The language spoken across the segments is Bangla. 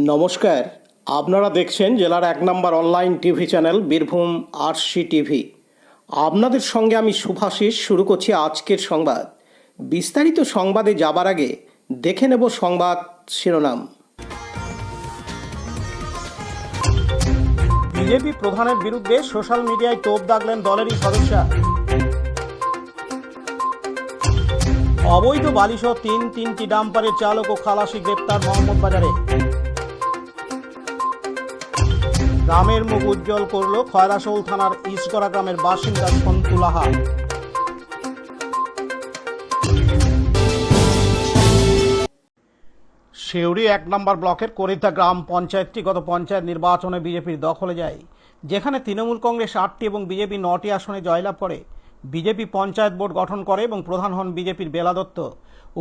নমস্কার, আপনারা দেখছেন জেলার ১ নম্বর online TV channel Birbhum RC TV. আপনাদের সঙ্গে আমি শুভাশিস। শুরু করছি আজকের সংবাদ। বিস্তারিত সংবাদে যাবার আগে দেখে নেব সংবাদ শিরোনাম। বিজেপি প্রধানের বিরুদ্ধে সোশ্যাল মিডিয়ায় তোপ দাগলেন দলেরই সদস্যা। অবৈধ বালিসহ তিনটি ডাম্পারের চালক ও খালাসি গ্রেপ্তার মোহাম্মদবাজারে। গ্রামের মুখ উজ্জ্বল করল খয়রাশোল থানার ইসগড়া গ্রামের বাসিন্দা সন্তু লাহা। সিউড়ি ১ নম্বর ব্লকের করিতা গ্রাম পঞ্চায়েতটি গত পঞ্চায়েত নির্বাচনে বিজেপির দখলে যায়, যেখানে তৃণমূল কংগ্রেস ৮টি এবং বিজেপি ৯টি আসনে জয়লাভ করে। বিজেপি পঞ্চায়েত বোর্ড গঠন করে এবং প্রধান হন বিজেপির বেলা দত্ত।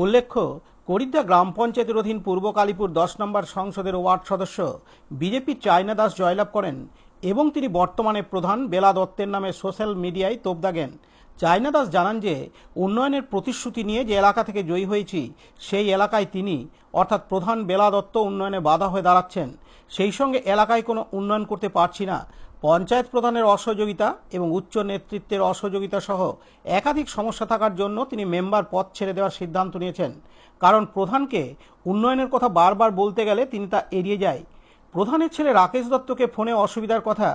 উল্লেখ্য, করিদ্দা গ্রাম পঞ্চায়েতের অধীন পূর্ব কালীপুর ১০ নম্বর সংসদের ওয়ার্ড সদস্য বিজেপির চায়না দাস জয়লাভ করেন এবং তিনি বর্তমানে প্রধান বেলা দত্তের নামে সোশ্যাল মিডিয়ায় তোপ দাগেন। চায়না দাস জানান যে উন্নয়নের প্রতিশ্রুতি নিয়ে যে এলাকা থেকে জয়ী হয়েছি সেই এলাকায় তিনি অর্থাৎ প্রধান বেলা দত্ত উন্নয়নে বাধা হয়ে দাঁড়াচ্ছেন। সেই সঙ্গে এলাকায় কোনো উন্নয়ন করতে পারছি না। পঞ্চায়েত প্রধানের অসহযোগিতা এবং উচ্চ নেতৃত্বের অসহযোগিতা সহ একাধিক সমস্যা থাকার জন্য তিনি মেম্বার পদ ছেড়ে দেওয়ার সিদ্ধান্ত নিয়েছেন। কারণ প্রধানকে উন্নয়নের কথা বারবার বলতে গেলে তিনি তা এড়িয়ে যায়। প্রধানের ছেলে রাকেশ দত্তকে ফোনে অসুবিধার কথা,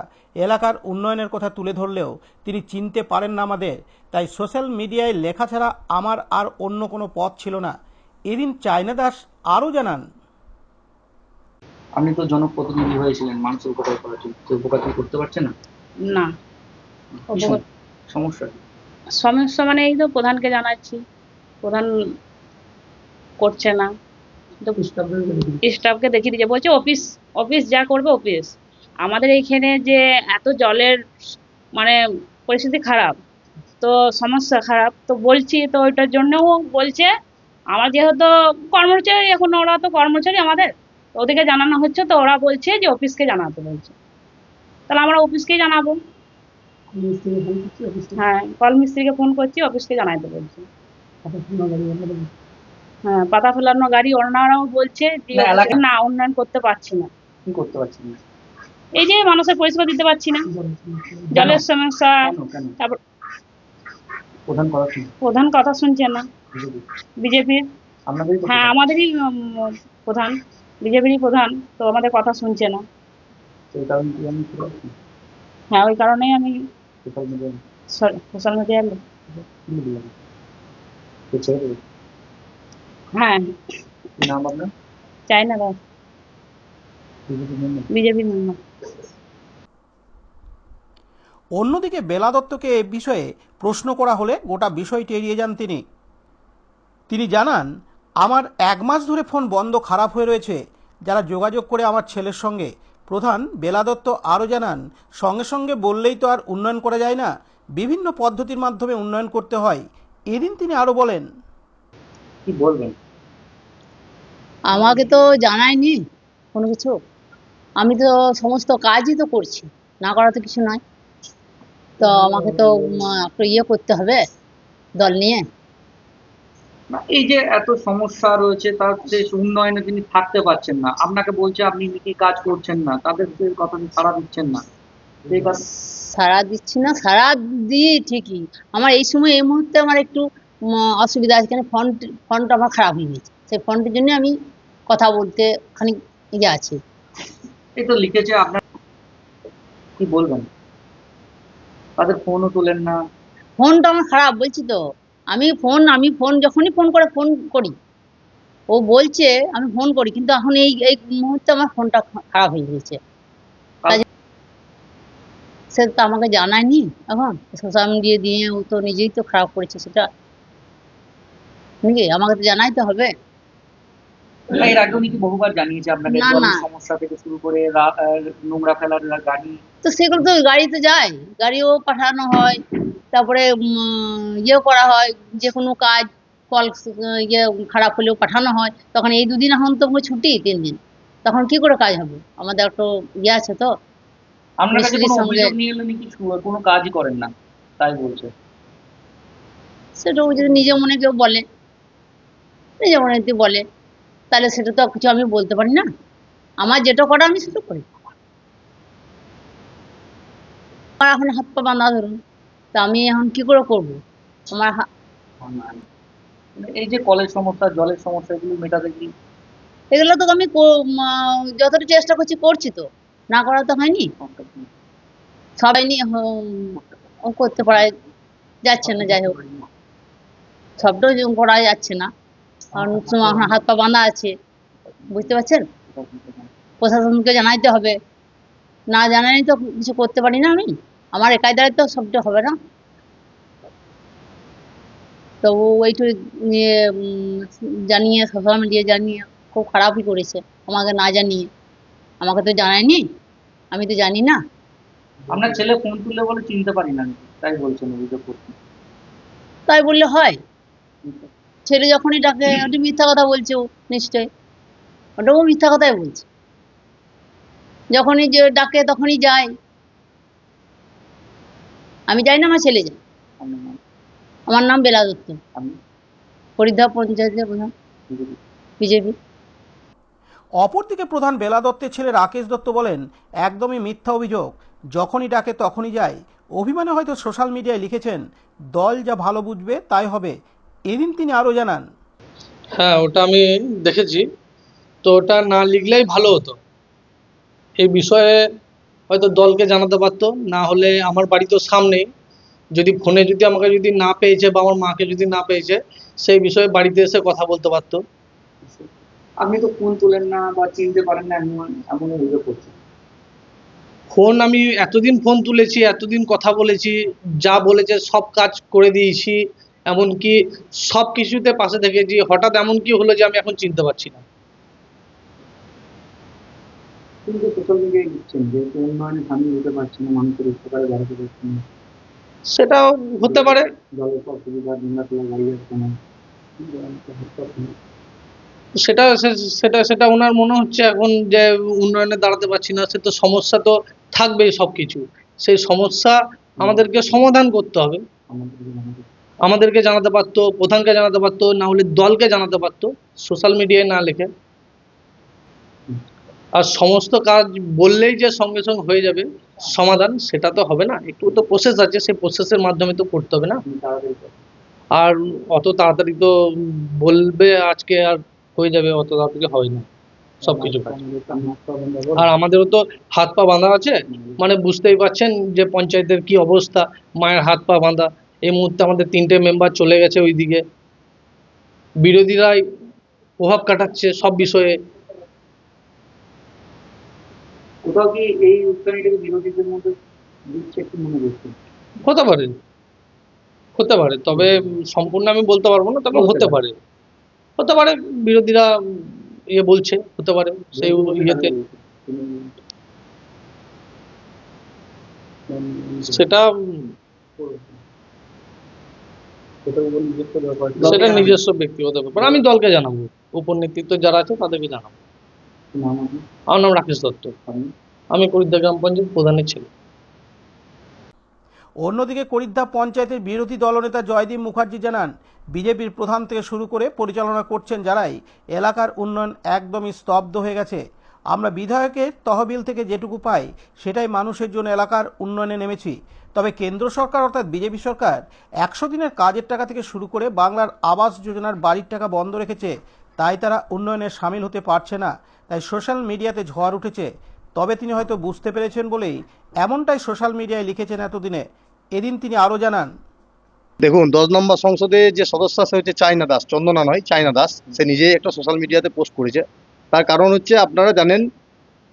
এলাকার উন্নয়নের কথা তুলে ধরলেও তিনি চিনতে পারেন না আমাদের, তাই সোশ্যাল মিডিয়ায় লেখা ছাড়া আমার আর অন্য কোনো পথ ছিল না। এদিন চায়না দাস আরও জানান, আপনি তো জনপ্রতিনিধি হয়েছিলেন, মানুষের উপকার করার জন্য, কেউ উপকার করতে পারছে না। না, কি সমস্যা কি? সমস্যা মানে এই তো প্রধানকে জানাচ্ছি, প্রধান করছে না। স্টাফকে দেখিয়ে দিচ্ছে, বলছে অফিস অফিস যা করবে অফিস। আমাদের এইখানে যে এত জলের মানে পরিস্থিতি খারাপ, তো সমস্যা খারাপ, তো বলছি তো ওইটার জন্যও বলছে আমার যেহেতু কর্মচারী, এখন ওরা তো কর্মচারী আমাদের, তো ওদেরকে জানানো হচ্ছে, তো ওরা বলছে যে অফিসকে জানাতে বলছে, তাহলে আমরা অফিসকেই জানাবো। হ্যাঁ, কল মিস্ত্রিকে ফোন করছি, অফিসকে জানাইতে বলছি। হ্যাঁ, পাতা ফেলানো গাড়ি ওনারাও বলছে যে না উন্নয়ন করতে পারছি না। কি করতে পারছি না? এই যে মানুষের পরিষেবা দিতে পারছি না, জলের সমস্যা। তারপর প্রধান কথা শুনছে না, বিজেপির। হ্যাঁ, আমাদেরই প্রধান, বিজেপিরই প্রধান, তো আমাদের কথা শুনছে না। হ্যাঁ, ওই কারণেই আমি সোশ্যাল মিডিয়ায় হ্যাঁ চাই না দাস, বিজেপির মেম্বার। অন্যদিকে বেলা দত্তকে এ বিষয়ে প্রশ্ন করা হলে গোটা বিষয়টি এড়িয়ে যান তিনি জানান, আমার ১ মাস ধরে ফোন বন্ধ খারাপ হয়ে রয়েছে, যারা যোগাযোগ করে আমার ছেলের সঙ্গে। প্রধান বেলা দত্ত আরও জানান, সঙ্গে সঙ্গে বললেই তো আর উন্নয়ন করা যায় না, বিভিন্ন পদ্ধতির মাধ্যমে উন্নয়ন করতে হয়। এদিন তিনি আরও বলেন, কি বলবেন? আমাকে তো জানায়নি কোনো কিছু, আমি তো সমস্ত কাজই তো করছি, না করা তো কিছু নয়। তো আমাকে তো একটু করতে হবে দল নিয়ে। এই যে এত সমস্যা রয়েছে, তার যে উন্নয়নে তিনি থাকতে পারছেন না, আপনাকে বলছে আপনি কি কাজ করছেন না, তাদের কথা সাড়া দিচ্ছেন না। সারা দিচ্ছি না, সারা দিই ঠিকই। আমার এই সময় এই মুহূর্তে আমার একটু অসুবিধা আছে, কেন ফোনটা আমার খারাপ হয়ে গেছে, সেই ফোনটির জন্য আমি কথা বলতে খানিক আছি। এই তো লিখেছে, আপনার কি বলবেন? তাদের ফোনও তোলেন না। ফোনটা আমার খারাপ বলছি তো, আমি ফোন যখনই ফোন করি, ও বলছে আমি ফোন করি, কিন্তু এখন এই মুহূর্তে আমার ফোনটা খারাপ হয়ে গেছে। সে তো আমাকে জানায়নি, এখন সোশ্যাল মিডিয়া দিয়ে ও তো নিজেই তো খারাপ করেছে, সেটা নাকি আমাকে তো জানাইতে হবে। এর আগেও নাকি বহুবার জানিয়েছে আপনাকে, জলের সমস্যা থেকে শুরু করে নোংরা ফেলার গাড়ি, তো সেগুলো তো গাড়িতে যায়, গাড়িও পাঠানো হয়, তারপরে করা হয়, যে কোনো কাজ কল খারাপ হলেও পাঠানো হয়। তখন এই 2 দিন এখন তো ছুটি, 3 দিন, তখন কি করে কাজ হবে? আমাদের একটু আছে তো। আপনার কাছে কোনো অভিযোগ নিয়ে এলে নাকি কোনো কাজই করেন না, তাই বলছে। সেটা ও যদি নিজে মনে কেউ বলে, নিজে মনে বলে, তাহলে সেটা তো কিছু আমি বলতে পারি না। আমার যেটা করা আমি সেটা করি। আমার এখন হাত পা বাঁধা ধরুন, তা আমি এখন কি করে করবো? আমার এই যে কলের সমস্যা, জলের সমস্যা, এগুলো মেটাতে কি? এগুলো তো আমি যতটা চেষ্টা করছি করছি, তো না করা তো হয়নি। সবাই নিয়ে করতে পারা যাচ্ছে না, যাই হোক সবটাও করা যাচ্ছে না, কারণ আমার হাত পা বাঁধা আছে, বুঝতে পারছেন। প্রশাসনকে জানাইতে হবে, না জানাই তো কিছু করতে পারি না আমি, আমার একাই দ্বারা তো সবটা হবে না। তো ওইটু নিয়ে জানিয়ে সোশ্যাল মিডিয়া জানিয়ে খুব খারাপই করেছে, আমাকে না জানিয়ে, আমাকে তো জানায়নি, আমি তো জানি না। আপনার ছেলে ফোন তুললে বলে চিনতে পারি না আমি, তাই বলছেন অভিযোগ করছেন। তাই বললে হয়? ছেলে যখনই ডাকে ওটা মিথ্যা কথা বলছে, ও নিশ্চয় ওটাও মিথ্যা কথাই বলছে। যখনই যে ডাকে তখনই যায়, আমি যাই না, আমার ছেলে যায়। আপনার নাম? আমার নাম বেলা দত্ত, আপনি হরিদ্বার পঞ্চায়েতের প্রধান, বিজেপি। অপরদিকে প্রধান বেলা দত্তের ছেলে রাকেশ দত্ত বলেন, একদমই মিথ্যা অভিযোগ, যখনই ডাকে তখনই যায়। অভিমানে হয়তো সোশ্যাল মিডিয়ায় লিখেছেন, দল যা ভালো বুঝবে তাই হবে। এদিন তিনি আরও জানান, হ্যাঁ, ওটা আমি দেখেছি। তো ওটা না লিখলেই ভালো হতো। এই বিষয়ে হয়তো দলকে জানাতে পারতো, না হলে আমার বাড়ি তো সামনেই, যদি ফোনে যদি আমাকে যদি না পেয়েছে বা আমার মাকে যদি না পেয়েছে, সেই বিষয়ে বাড়িতে এসে কথা বলতে পারতো। আপনি তো ফোন তোলেন না বা চিনতে পারেন না, এমন এমন অভিযোগ করছেন। ফোন আমি এতদিন ফোন তুলেছি, এতদিন কথা বলেছি, যা বলেছে সব কাজ করে দিয়েছি, এমনকি সব কিছুতে পাশে থেকেছি। হঠাৎ এমন কি হলো যে আমি এখন চিনতে পারছি না। কিন্তু সোশ্যাল মিডিয়ায় লিখছেন যে উন্নয়নে সামিল হতে পারছে না, মানুষের উপকারে বাড়াতে পারছে না, সেটাও হতে পারে। জলের সব সুবিধা নোংরা তোলা গাড়ি যাচ্ছে না। সেটা সেটা সেটা ওনার মনে হচ্ছে এখন যে উন্নয়নে দাঁড়াতে পারছি না, সে তো সমস্যা তো থাকবেই সবকিছু। সেই সমস্যা আমাদেরকে সমাধান করতে হবে। আমাদেরকে জানাতে পারতো, প্রধানকে জানাতে পারতো, না হলে দলকে জানাতে পারতো, সোশ্যাল মিডিয়ায় না লিখে। আর সমস্ত কাজ বললেই যে সঙ্গে সঙ্গে হয়ে যাবে সমাধান, সেটা তো হবে না। একটু তো প্রসেস আছে, সেই প্রসেসের মাধ্যমে তো করতে হবে না। আর অত তাড়াতাড়ি তো বলবে আজকে আর হয়ে যাবে, অত তাড়াতাড়ি হয় না সবকিছু কাজ। আর আমাদেরও তো হাত পা বাঁধা আছে, মানে বুঝতেই পারছেন যে পঞ্চায়েতের কি অবস্থা, মায়ের হাত পা বাঁধা। এই মুহূর্তে আমাদের 3টে মেম্বার চলে গেছে ওইদিকে, বিরোধীরাই প্রভাব কাটাচ্ছে সব বিষয়ে। কোথাও কি এই উস্কানিটাকে বিরোধীদের মধ্যে দিচ্ছে একটু মনে করছেন? হতে পারে, হতে পারে, তবে সম্পূর্ণ আমি বলতে পারবো না, তবে হতে পারে, হতে পারে বিরোধীরা ইয়ে বলছে, হতে পারে সেই ইয়েতে। সেটা সেটা নিজস্ব ব্যক্তিগত ব্যাপার, আমি দলকে জানাবো, উপর নেতৃত্ব যারা আছে তাদেরকে জানাবো। নাম আপনি? আমার নাম রাকেশ দত্ত, আপনি? আমি করিদ্দা গ্রাম পঞ্চায়েত প্রধানের ছেলে। অন্যদিকে করিদ্ধা পঞ্চায়েতের বিরোধী দলনেতা জয়দীপ মুখার্জি জানান, বিজেপির প্রধান থেকে শুরু করে পরিচালনা করছেন যারাই, এলাকার উন্নয়ন একদমই স্তব্ধ হয়ে গেছে। আমরা বিধায়কের তহবিল থেকে যেটুকু পাই সেটাই মানুষের জন্য এলাকার উন্নয়নে নেমেছি। তবে কেন্দ্র সরকার অর্থাৎ বিজেপি সরকার 100 দিনের কাজের টাকা থেকে শুরু করে বাংলার আবাস যোজনার বাড়ির টাকা বন্ধ রেখেছে, তাই তারা উন্নয়নে সামিল হতে পারছে না। তাই সোশ্যাল মিডিয়াতে ঝড় উঠেছে। তবে তিনি হয়তো বুঝতে পেরেছেন বলেই এমনটাই সোশ্যাল মিডিয়ায় লিখেছেন এতদিনে। এদিন তিনি আরও জানান, দেখুন 10 নম্বর সংসদে যে সদস্য সে হচ্ছে চায়না দাস, চন্দনা নয় চায়না দাস, সে নিজেই একটা সোশ্যাল মিডিয়াতে পোস্ট করেছে। তার কারণ হচ্ছে আপনারা জানেন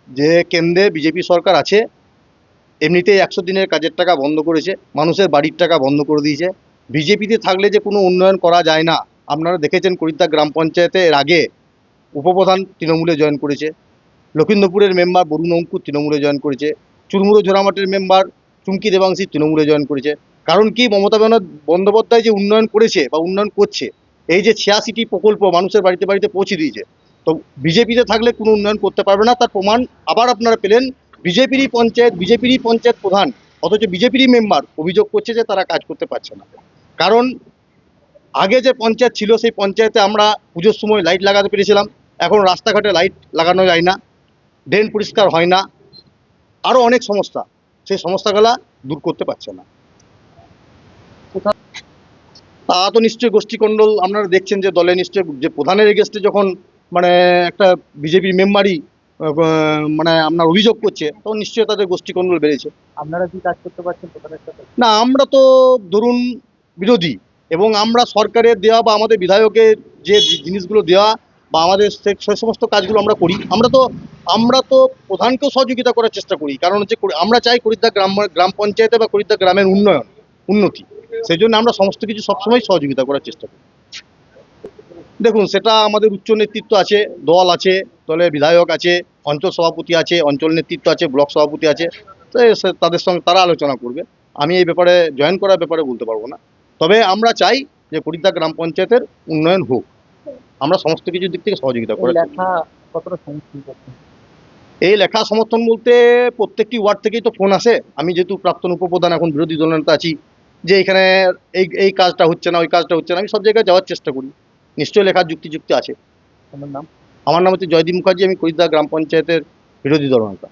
যে কেন্দ্রে বিজেপি সরকার আছে, এমনিতেই 100 দিনের কাজের টাকা বন্ধ করেছে, মানুষের বাড়ির টাকা বন্ধ করে দিয়েছে। বিজেপিতে থাকলে যে কোনো উন্নয়ন করা যায় না। আপনারা দেখেছেন করিদ্ধা গ্রাম পঞ্চায়েতে এর আগে উপপ্রধান তৃণমূলে জয়েন করেছে, লক্ষিন্দরপুরের মেম্বার বরুণ অঙ্কুর তৃণমূলে জয়েন করেছে, চুরমুড়ো ঝোড়ামাটির মেম্বার চুমকি দেবাংশী তৃণমূলে জয়েন করেছে। কারণ কি, মমতা বন্দ্যোপাধ্যায় যে উন্নয়ন করেছে বা উন্নয়ন করছে, এই যে 86টি প্রকল্প মানুষের বাড়িতে বাড়িতে পৌঁছে দিয়েছে, তো বিজেপিতে থাকলে কোনো উন্নয়ন করতে পারবে না। তার প্রমাণ আবার আপনারা পেলেন, বিজেপিরই পঞ্চায়েত প্রধান, অথচ বিজেপিরই মেম্বার অভিযোগ করছে যে তারা কাজ করতে পারছে না। কারণ আগে যে পঞ্চায়েত ছিল সেই পঞ্চায়েতে আমরা পুজোর সময় লাইট লাগাতে পেরেছিলাম, এখন রাস্তাঘাটে লাইট লাগানো যায় না। ড্রেন পরিষ্কার হয় না, আরও অনেক সমস্যা, সেই সমস্যাগুলা দূর করতে পারছে না। তা তো নিশ্চয়ই গোষ্ঠীকণ্ডল আপনারা দেখছেন যে দলে নিশ্চয়ই যে প্রধানের এগেস্টে যখন মানে একটা বিজেপির মেম্বারই মানে আপনার অভিযোগ করছে, তখন নিশ্চয়ই তাদের গোষ্ঠীকণ্ডল বেড়েছে। আপনারা কি কাজ করতে পারছেন প্রধানের সাথে? না, আমরা তো ধরুন বিরোধী, এবং আমরা সরকারের দেওয়া বা আমাদের বিধায়কের যে জিনিসগুলো দেওয়া বা আমাদের সে সমস্ত কাজগুলো আমরা করি। আমরা তো প্রধানকেও সহযোগিতা করার চেষ্টা করি, কারণ হচ্ছে আমরা চাই করিদ্দা গ্রাম পঞ্চায়েতে বা করিদ্দা গ্রামের উন্নতি, সেই জন্য আমরা সমস্ত কিছু সবসময় সহযোগিতা করার চেষ্টা করি। দেখুন, সেটা আমাদের উচ্চ নেতৃত্ব আছে, দল আছে, দলের বিধায়ক আছে, অঞ্চল সভাপতি আছে, অঞ্চল নেতৃত্ব আছে, ব্লক সভাপতি আছে, তো তাদের সঙ্গে তারা আলোচনা করবে। আমি এই ব্যাপারে জয়েন করার ব্যাপারে বলতে পারবো না, তবে আমরা চাই যে করিদ্দা গ্রাম পঞ্চায়েতের উন্নয়ন হোক, আমরা সমস্ত কিছুর দিক থেকে সহযোগিতা করে। লেখা কতটা সমস্যা করছেন? এই লেখা সমর্থন বলতে প্রত্যেকটি ওয়ার্ড থেকেই তো ফোন আসে। আমি যেহেতু প্রাক্তন উপপ্রধান, এখন বিরোধী দলনেতা আছি, যে এখানে এই কাজটা হচ্ছে না, ওই কাজটা হচ্ছে না, আমি সব জায়গায় যাওয়ার চেষ্টা করি। নিশ্চয়ই লেখার যুক্তি আছে। আমার নাম? আমার নাম হচ্ছে জয়দীপ মুখার্জি, আমি করিদ্দা গ্রাম পঞ্চায়েতের বিরোধী দলনেতা।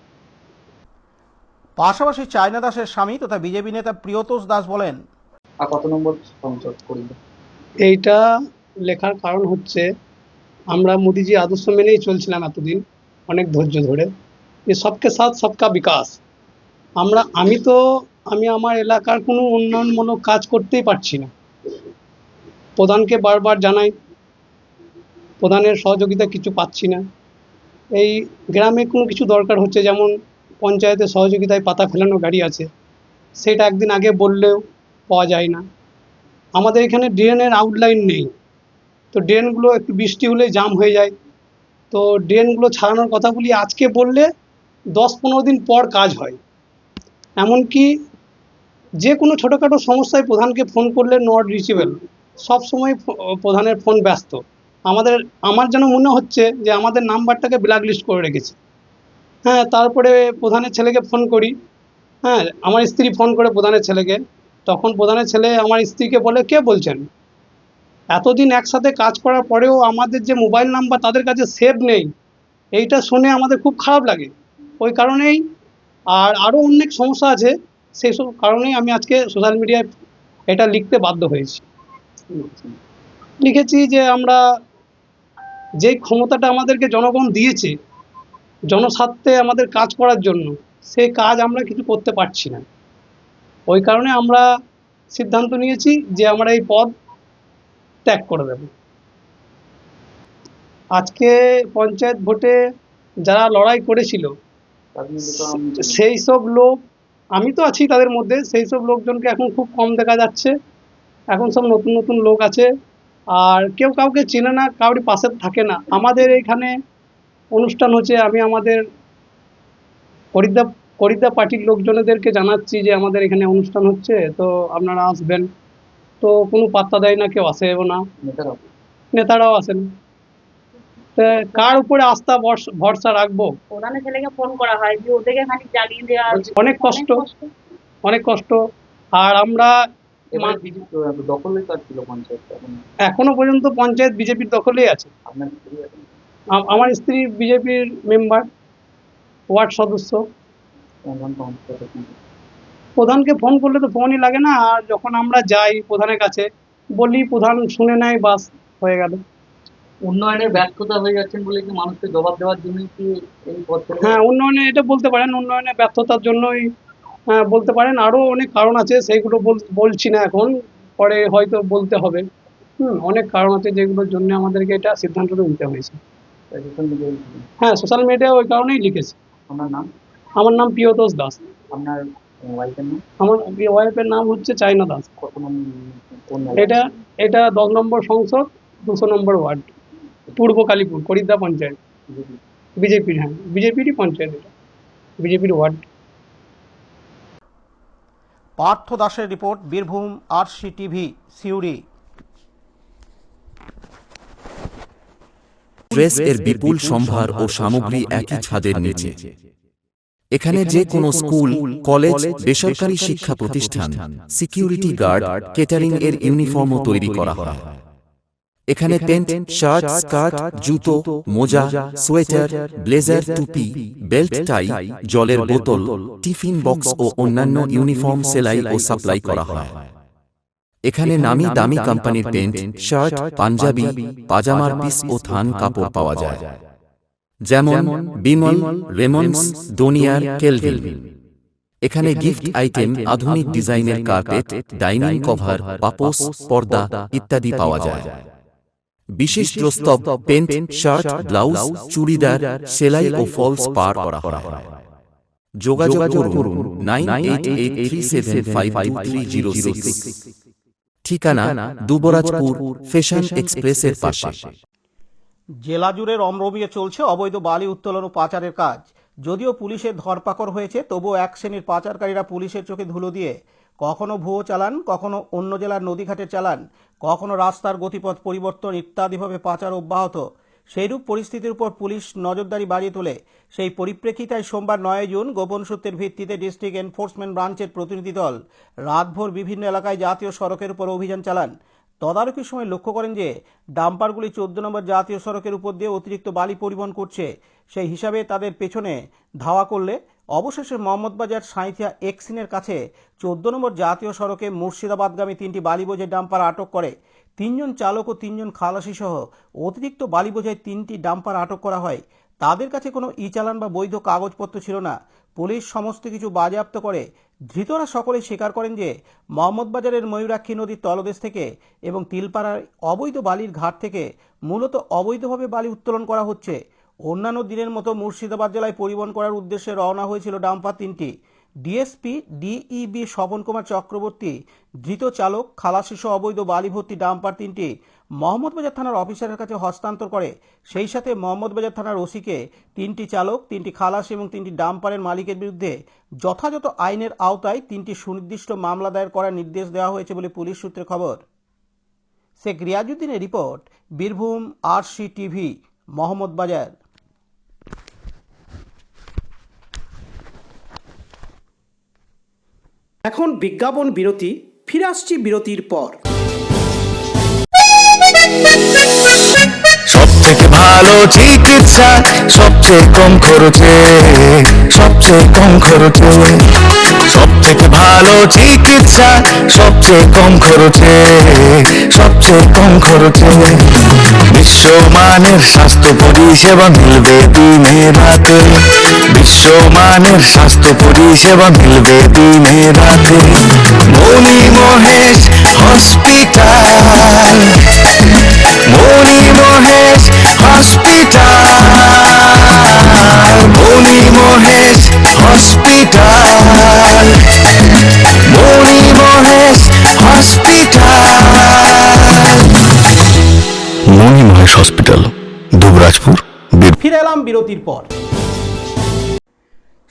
পাশাপাশি চায়না দাসের স্বামী তথা বিজেপি নেতা প্রিয়তোষ দাস বলেন, আর কত নম্বর সংসদ করিল? এইটা লেখার কারণ হচ্ছে আমরা মোদিজি আদর্শ মেনেই চলছিলাম এতদিন, অনেক ধৈর্য ধরে, যে সবকে সাথ সবকা বিকাশ। আমি আমার এলাকার কোনো উন্নয়নমূলক কাজ করতেই পারছি না। প্রধানকে বারবার জানাই, প্রধানের সহযোগিতা কিছু পাচ্ছি না। এই গ্রামে কোনো কিছু দরকার হচ্ছে, যেমন পঞ্চায়েতের সহযোগিতায় পাতা ফেলানো গাড়ি আছে, সেটা একদিন আগে বললেও পাওয়া যায় না। আমাদের এখানে ড্রেনের আউটলাইন নেই, তো ড্রেনগুলো একটু বৃষ্টি হলে জাম হয়ে যায়। তো ড্রেনগুলো ছাড়ানোর কথা বলি, আজকে বললে 10-15 দিন পর কাজ হয়। এমনকি যে কোনো ছোটোখাটো সমস্যায় প্রধানকে ফোন করলে নট রিচেবল, সবসময় প্রধানের ফোন ব্যস্ত। আমার যেন মনে হচ্ছে যে আমাদের নাম্বারটাকে ব্ল্যাক লিস্ট করে রেখেছে। হ্যাঁ, তারপরে প্রধানের ছেলেকে ফোন করি, হ্যাঁ, আমার স্ত্রী ফোন করে প্রধানের ছেলেকে, তখন প্রধানের ছেলে আমার স্ত্রীকে বলে, কে বলছেন? এতদিন একসাথে কাজ করার পরেও আমাদের যে মোবাইল নাম্বার তাদের কাছে সেভ নেই, এইটা শুনে আমাদের খুব খারাপ লাগে। ওই কারণেই আর আরও অনেক সমস্যা আছে, সেই সব কারণেই আমি আজকে সোশ্যাল মিডিয়ায় এটা লিখতে বাধ্য হয়েছি। লিখেছি যে আমরা যেই ক্ষমতাটা আমাদেরকে জনগণ দিয়েছে জনস্বার্থে আমাদের কাজ করার জন্য, সেই কাজ আমরা কিছু করতে পারছি না। ওই কারণে আমরা সিদ্ধান্ত নিয়েছি যে আমরা এই পদ ত্যাগ করে দেব। আজকে পঞ্চায়েত ভোটে যারা লড়াই করেছিল সেই সব লোক, আমি তো আছি তাদের মধ্যে, সেই সব লোকজনকে এখন খুব কম দেখা যাচ্ছে। এখন সব নতুন নতুন লোক আছে, আর কেউ কাউকে চেনে না, কাউরি পাশে থাকে না। আমাদের এখানে অনুষ্ঠান হচ্ছে, আমি আমাদের করিদ্দা পার্টির লোকজনেদেরকে জানাচ্ছি যে আমাদের এখানে অনুষ্ঠান হচ্ছে, তো আপনারা আসবেন, তো কোনো পাত্তা দেয় না, কেউ আসেও না, নেতারাও আসেন। কার উপরে আস্থা ভরসা রাখবো? প্রধানের ছেলেকে ফোন করা হয় যে ওদেরকে খালি জ্বালিয়ে দেওয়া, অনেক কষ্ট। আর আমরা দখলের কাজ ছিল পঞ্চায়েত, এখনো পর্যন্ত পঞ্চায়েত বিজেপির দখলেই আছে। আমার স্ত্রী বিজেপির মেম্বার, ওয়ার্ড সদস্য। প্রধানকে ফোন করলে তো ফোনই লাগে না, আর যখন আমরা যাই প্রধানের কাছে বলি, প্রধান শুনে নেয়, বাস হয়ে গেল। উন্নয়নের ব্যর্থতা হয়ে যাচ্ছেন বলে কি মানুষকে জবাব দেওয়ার জন্য কি এই পথ? হ্যাঁ, উন্নয়নে এটা বলতে পারেন, উন্নয়নের ব্যর্থতার জন্যই বলতে পারেন। আরও অনেক কারণ আছে, সেইগুলো বলছি না এখন, পরে হয়তো বলতে হবে। অনেক কারণ আছে যেগুলোর জন্য আমাদেরকে এটা সিদ্ধান্তটা নিতে হয়েছে। হ্যাঁ, সোশ্যাল মিডিয়ায় ওই কারণেই লিখেছি। আমার নাম প্রিয়তোষ দাস। আপনার ওয়াইফের নাম? আমার ওয়াইফের নাম হচ্ছে চায়না দাস। এটা 10 নম্বর সংসদ, 200 নম্বর ওয়ার্ড, পূর্ব কালীপুর, করিদ্দা পঞ্চায়েত, বিজেপির। হ্যাঁ, বিজেপিরই পঞ্চায়েত, এটা বিজেপির ওয়ার্ড। পার্থ দাসের report, Birbhum RCTV, Suri. Dress এর বিপুল সম্ভার ও সামগ্রী একই ছাদের নিচে। এখানে যে কোনো স্কুল, কলেজ, বেসরকারি শিক্ষা প্রতিষ্ঠান, সিকিউরিটি গার্ড, কেটারিং এর ইউনিফর্মও তৈরি করা হয়। এখানে প্যান্ট, শার্ট, স্কার্ট, জুতো, মোজা, সোয়েটার, ব্লেজার, টুপি, বেল্ট, টাই, জলের বোতল, টিফিন বক্স ও অন্যান্য ইউনিফর্ম সেলাই ও সাপ্লাই করা হয়। এখানে নামি দামি কোম্পানির প্যান্ট, শার্ট, পাঞ্জাবি, পাজামার পিস ও থান কাপড় পাওয়া যায়, যেমন বিমল, রেমন্ডস, ডোনিয়ার, কেলভিন। এখানে গিফট আইটেম, আধুনিক ডিজাইনের কার্পেট, ডাইনিং কভার, পাপোশ, পর্দা ইত্যাদি পাওয়া যায়। বিশেষ প্রস্তাব, প্যান্ট, শার্ট, ব্লাউজ, চুড়িদার, সেলাই ও ফলস পার করা হয়। যোগাযোগ করুন 9883752306। ঠিকানা দুবরাজপুর, ফ্যাশন এক্সপ্রেসের পাশে। জেলা জুড়ে রমরমিয়ে চলছে অবৈধ বালি উত্তোলন ও পাচারের কাজ। যদিও পুলিশের ধরপাকড় হয়েছে, তবুও এক শ্রেণীর পাচারকারীরা পুলিশের চোখে ধুলো দিয়ে কখনো ভুয়ো চালান, কখনো অন্য জেলার নদীঘাটের চালান, কখনো রাস্তার গতিপথ পরিবর্তন ইত্যাদিভাবে পাচার অব্যাহত। সেইরূপ পরিস্থিতির উপর পুলিশ নজরদারি বাড়িয়ে তোলে। সেই পরিপ্রেক্ষিতে সোমবার 9 জুন গোপন সূত্রের ভিত্তিতে ডিস্ট্রিক্ট এনফোর্সমেন্ট ব্রাঞ্চের প্রতিনিধি দল রাতভর বিভিন্ন এলাকায় জাতীয় সড়কের উপর অভিযান চালান। তদারকির সময় লক্ষ্য করেন যে ডাম্পারগুলি 14 নম্বর জাতীয় সড়কের উপর দিয়ে অতিরিক্ত বালি পরিবহন করছে। সেই হিসাবে তাদের পেছনে ধাওয়া করলে অবশেষে মোহাম্মদবাজার সাঁইথিয়া এক্সিনের কাছে 14 নম্বর জাতীয় সড়কে মুর্শিদাবাদগামী 3টি বালি বোঝাই ডাম্পার আটক করে। 3 জন চালক ও 3 জন খালাসি সহ অতিরিক্ত বালি বোঝাই 3টি ডাম্পার আটক করা হয়। তাদের কাছে কোনো ই চালান বা বৈধ কাগজপত্র ছিল না। পুলিশ সমস্ত কিছু বাজেয়াপ্ত করে। ধৃতরা সকলেই স্বীকার করেন যে মোহাম্মদবাজারের ময়ূরাক্ষী নদীর তলদেশ থেকে এবং তিলপাড়ার অবৈধ বালির ঘাট থেকে মূলত অবৈধভাবে বালি উত্তোলন করা হচ্ছে। অন্যান্য দিনের মতো মুর্শিদাবাদ জেলায় পরিবহন করার উদ্দেশ্যে রওনা হয়েছিল ডাম্পার 3টি। ডিএসপি ডিইবি স্বপন কুমার চক্রবর্তী ধৃত চালক খালাসি সহ অবৈধ বালি ভর্তি ডাম্পার 3টি মোহাম্মদবাজার থানার অফিসারের কাছে হস্তান্তর করে। সেই সাথে মোহাম্মদবাজার থানার ওসিকে 3টি চালক, 3টি খালাসি এবং 3টি ডাম্পারের মালিকের বিরুদ্ধে যথাযথ আইনের আওতায় 3টি সুনির্দিষ্ট মামলা দায়ের করার নির্দেশ দেওয়া হয়েছে বলে পুলিশ সূত্রে খবর। শেখ রিয়াজউদ্দিনের report, Birbhum RC TV, Mohammadbazar. এখন বিজ্ঞাপন বিরতি, ফিরে আসছি বিরতির পর। সবথেকে ভালো চিকিৎসা সবচেয়ে কম খরচে, সবচেয়ে কম খরচে। সবথেকে ভালো চিকিৎসা সবচেয়ে কম খরচে, সবচেয়ে কম খরচে। বিশ্বমানের স্বাস্থ্য পরিষেবা মিলবে দিনে রাতে, বিশ্বমানের স্বাস্থ্য পরিষেবা মিলবে দিনে রাতে। মনি মহেশ হসপিটাল, মনি মহেশ হসপিটাল, মনি মহেশ হসপিটাল, মনি মহেশ হসপিটাল। মনি মহেশ হসপিটাল, দুবরাজপুর। ফিরে এলাম বিরতির পর।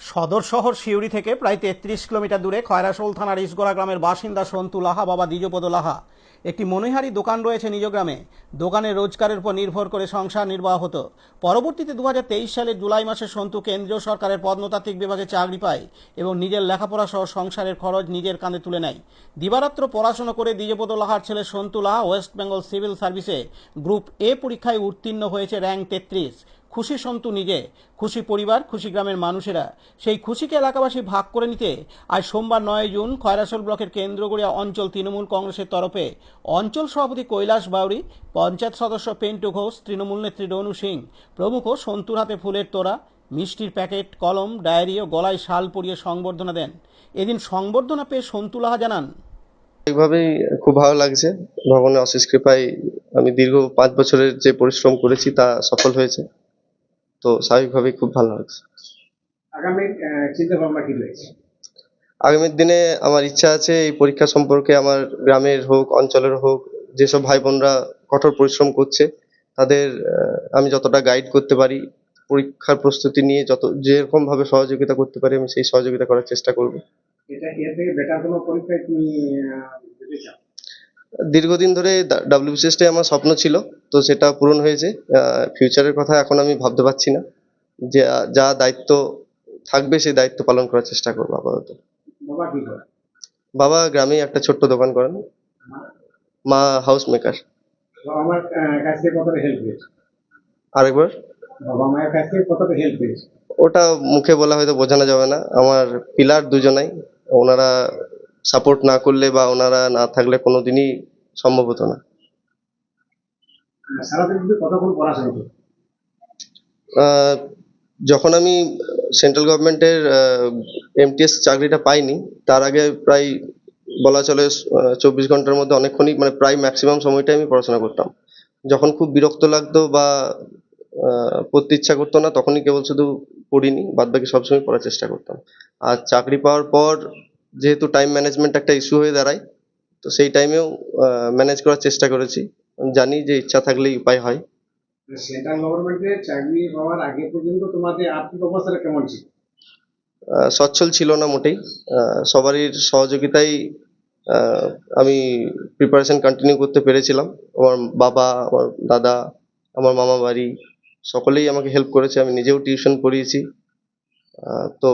সদর শহর সিউড়ি থেকে প্রায় 33 কিলোমিটার দূরে খয়রাশোল থানার ইসগোড়া গ্রামের বাসিন্দা সন্তু লাহা বাবা দ্বিজপদ লাহা একটি মনোহারী দোকান রয়েছে নিজ গ্রামে। দোকানের রোজগারের উপর নির্ভর করে সংসার নির্বাহ হতো। পরবর্তীতে 2023 সালের জুলাই মাসে সন্তু কেন্দ্রীয় সরকারের প্রত্নতাত্ত্বিক বিভাগে চাকরি পায় এবং নিজের লেখাপড়া সহ সংসারের খরচ নিজের কাঁধে তুলে নেয়। দিবারাত্র পড়াশোনা করে দ্বিজপদ লাহার ছেলে সন্তু লাহা ওয়েস্ট বেঙ্গল সিভিল সার্ভিসে গ্রুপ এ পরীক্ষায় উত্তীর্ণ হয়েছে র্যাঙ্ক 33। খুশি সন্তু নিজে, খুশি পরিবার, খুশি গ্রামের মানুষেরা। সেই খুশিকে এলাকাবাসী ভাগ করে নিতে আজ সোমবার 9 জুন খয়রাশোল ব্লকের কেন্দ্রগড়িয়া অঞ্চল তৃণমূল কংগ্রেসের তরফে অঞ্চল সভাপতি কৈলাস বাউরি, পঞ্চায়েত সদস্য পেন্টু ঘোষ, তৃণমূল নেত্রী রনু সিং প্রমুখ সন্তুর হাতে ফুলের তোড়া, মিষ্টির প্যাকেট, কলম, ডায়েরি ও গলায় শাল পরিয়ে সংবর্ধনা দেন। এদিন সংবর্ধনা পেয়ে সন্তু লাহা জানান, স্বাভাবিকভাবেই খুব ভালো লাগছে। ভগবানের অশেষ কৃপায় আমি দীর্ঘ 5 বছরের যে পরিশ্রম করেছি তা সফল হয়েছে, তো স্বাভাবিকভাবেই খুব ভালো লাগছে। আগামী চিন্তা ভাবনা কি রয়েছে? আগামী দিনে আমার ইচ্ছা আছে এই পরীক্ষা সম্পর্কে আমার গ্রামের হোক, অঞ্চলের হোক, যেসব ভাই বোনরা কঠোর পরিশ্রম করছে তাদের আমি যতটা গাইড করতে পারি, পরীক্ষার প্রস্তুতি নিয়ে যেরকম ভাবে সহযোগিতা করতে পারি আমি সেই সহযোগিতা করার চেষ্টা করব। এটা এর থেকে বেটার কোনো পরীক্ষায় তুমি দিতে চাও? দীর্ঘদিন ধরে WBCSটাই আমার স্বপ্ন ছিল, তো সেটা পূরণ হয়েছে। ফিউচারের কথা এখন আমি ভাবতে পারছি না। যে যা দায়িত্ব থাকবে সেই দায়িত্ব পালন করার চেষ্টা করবো আপাতত। বাবা কি করে? বাবা গ্রামে একটা ছোট্ট দোকান করেন, মা হাউস মেকার। বাবা মার কাছ থেকে কতটা হেল্প পেয়েছে? আরেকবার? বাবা মায়ের কাছ থেকে কতটা হেল্প পেয়েছে? ওটা মুখে বলা হয়তো বোঝানো যাবে না। আমার পিলার দুজনাই, ওনারা সাপোর্ট না করলে বা ওনারা না থাকলে কোনোদিনই সম্ভব হতো না। সারাদিন কিন্তু কতক্ষণ পড়াশোনা করো? আহ, যখন আমি সেন্ট্রাল গভর্নমেন্টের এমটিএস চাকরিটা পাইনি, তার আগে প্রায় বলা চলে 24 ঘন্টার মধ্যে অনেকক্ষণই, মানে প্রায় ম্যাক্সিমাম সময়টাই আমি পড়াশোনা করতাম। যখন খুব বিরক্ত লাগতো বা পড়তে ইচ্ছা করতো না, তখনই কেবল শুধু পড়িনি, বাদ বাকি সবসময় পড়ার চেষ্টা করতাম। আর চাকরি পাওয়ার পর যেহেতু টাইম ম্যানেজমেন্ট একটা ইস্যু হয়ে দাঁড়ায়, তো সেই টাইমেও ম্যানেজ করার চেষ্টা করেছি। জানি যে ইচ্ছা থাকলেই উপায় হয়। সেন্ট্রাল গভর্নমেন্টের চাকরি পাওয়ার আগে পর্যন্ত তোমাদের আর্থিক অবস্থাটা কেমন ছিল? সচ্ছল ছিল না মোটেই। সবারই সহযোগিতায় আহ, আমি প্রিপারেশন কন্টিনিউ করতে পেরেছিলাম। আমার বাবা, আমার দাদা, আমার মামা বাড়ি সকলেই আমাকে হেল্প করেছে। আমি নিজেও টিউশন পড়িয়েছি। তো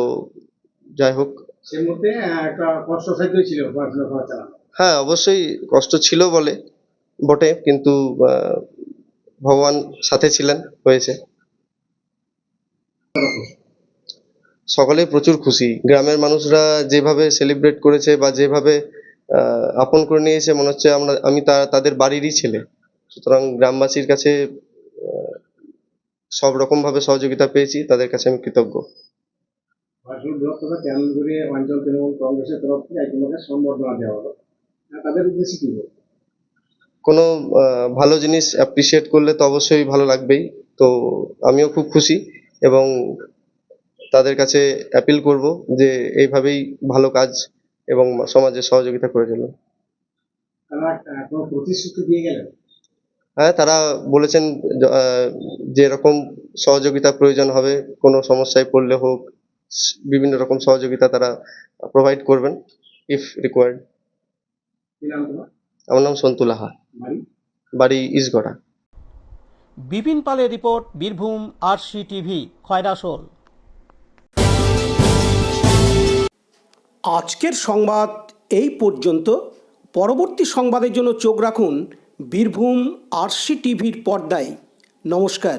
যাই হোক, সেই মধ্যে একটা কষ্টসাধ্য ছিল পড়াশোনা করা চালানো। হ্যাঁ অবশ্যই কষ্ট ছিল বটে, কিন্তু ভগবান সাথে ছিলেন, হয়েছে। সকলেই প্রচুর খুশি। গ্রামের মানুষরা যেভাবে সেলিব্রেট করেছে বা যেভাবে আপন করে নিয়েছে, মনে হচ্ছে আমি তাদের বাড়িরই ছেলে। সুতরাং গ্রামবাসীর কাছে সব রকম ভাবে সহযোগিতা পেয়েছি, তাদের কাছে আমি কৃতজ্ঞ। বাসুর বৃহত্তর কেন্দ্রে অঞ্চল তৃণমূল কংগ্রেসের তরফ থেকে তোমাকে সম্বর্ধনা দেওয়া হলো, তাদের উদ্দেশ্যে কি বলবো? কোনো ভালো জিনিস অ্যাপ্রিসিয়েট করলে তো অবশ্যই ভালো লাগবেই। তো আমিও খুব খুশি এবং তাদের কাছে অ্যাপিল করব যে এইভাবেই ভালো কাজ এবং সমাজে সহযোগিতা করে চলুন। তারা কোনো প্রতিশ্রুতি দিয়ে গেলেন? হ্যাঁ, তারা বলেছেন যেরকম সহযোগিতা প্রয়োজন হবে, কোনো সমস্যায় পড়লে হোক, বিভিন্ন রকম সহযোগিতা তারা প্রোভাইড করবেন ইফ রিকোয়ার্ড। কি নাম তোমার? আমার নাম সন্তু লাহা, বাড়ি? বাড়ি ইসগড়া। বিপিন পালের report, Birbhum RC TV, Khoyrasol. আজকের সংবাদ এই পর্যন্ত। পরবর্তী সংবাদের জন্য চোখ রাখুন বীরভূম আরসি টিভির পর্দায়। নমস্কার।